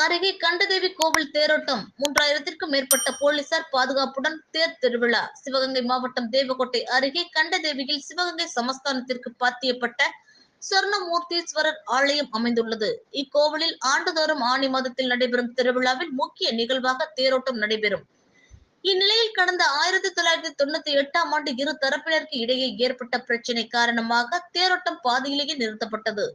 அருகே கண்டதேவி கோவில் தேரோட்டம் 3000த்திற்கும் மேற்பட்ட போலீசார் பாதுகாப்புடன் தேர் திருவிழா. சிவகங்கை மாவட்டம் தேவக்கோட்டை அருகே கண்டதேவியில் சிவகங்கை சமஸ்தானத்திற்கு பாத்தியப்பட்ட சொர்ணமூர்த்தீஸ்வரர் ஆலயம் அமைந்துள்ளது. இக்கோவிலில் ஆண்டுதோறும் ஆனி மாதத்தில் நடைபெறும் திருவிழாவில் முக்கிய நிகழ்வாக தேரோட்டம் நடைபெறும். இந்நிலையில் கடந்த 1998ஆம் ஆண்டு இரு தரப்பினருக்கு இடையே ஏற்பட்ட பிரச்சினை காரணமாக தேரோட்டம் பாதியிலேயே நிறுத்தப்பட்டது.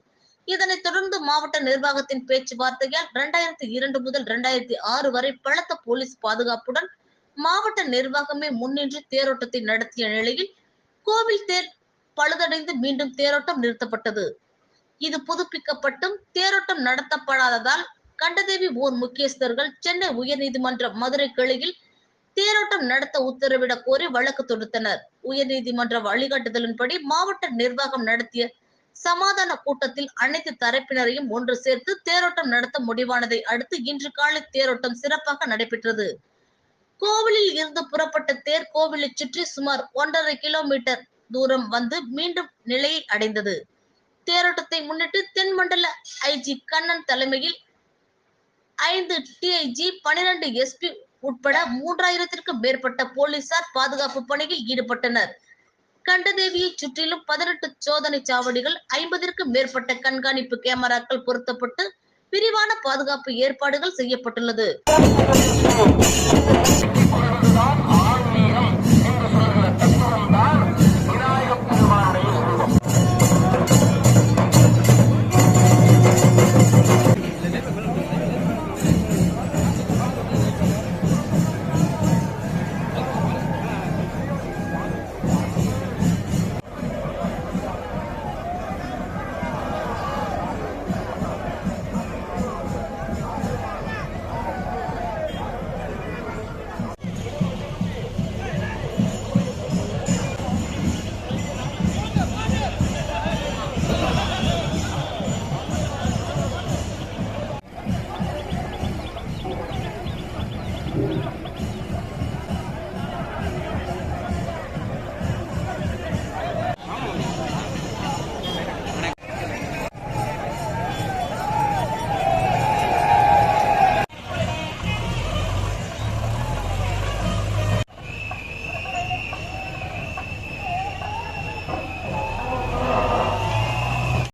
இதனைத் தொடர்ந்து மாவட்ட நிர்வாகத்தின் பேச்சுவார்த்தையால் 2002 முதல் 2006 வரை பலத்த போலீஸ் பாதுகாப்புடன் மாவட்ட நிர்வாகமே முன்னின்று தேரோட்டத்தை நடத்திய நிலையில் கோவில் தேர் பழுதடைந்து மீண்டும் தேரோட்டம் நிறுத்தப்பட்டது. இது புதுப்பிக்கப்பட்டும் தேரோட்டம் நடத்தப்படாததால் கண்டதேவி ஊர் முக்கியஸ்தர்கள் சென்னை உயர்நீதிமன்ற மதுரை கிளையில் தேரோட்டம் நடத்த உத்தரவிட கோரி வழக்கு தொடுத்தனர். உயர்நீதிமன்ற வழிகாட்டுதலின்படி மாவட்ட நிர்வாகம் நடத்திய சமாதான கூட்டத்தில் அனைத்து தரப்பினரையும் ஒன்று சேர்த்து தேரோட்டம் நடத்த முடிவானதை அடுத்து இன்று காலை தேரோட்டம் சிறப்பாக நடைபெற்றது. கோவிலில் இருந்து புறப்பட்ட தேர் கோவிலை சுற்றி சுமார் 1.5 கிலோமீட்டர் தூரம் வந்து மீண்டும் நிலையை அடைந்தது. தேரோட்டத்தை முன்னிட்டு தென்மண்டல ஐஜி கண்ணன் தலைமையில் 5 டிஐஜி 12 எஸ்பி உட்பட 3000த்திற்கும் மேற்பட்ட போலீசார் பாதுகாப்பு பணியில் ஈடுபட்டனர். கண்டதேவியை சுற்றிலும் 18 சோதனை சாவடிகள், 50ற்கும் மேற்பட்ட கண்காணிப்பு கேமராக்கள் பொருத்தப்பட்டு விரிவான பாதுகாப்பு ஏற்பாடுகள் செய்யப்பட்டுள்ளது.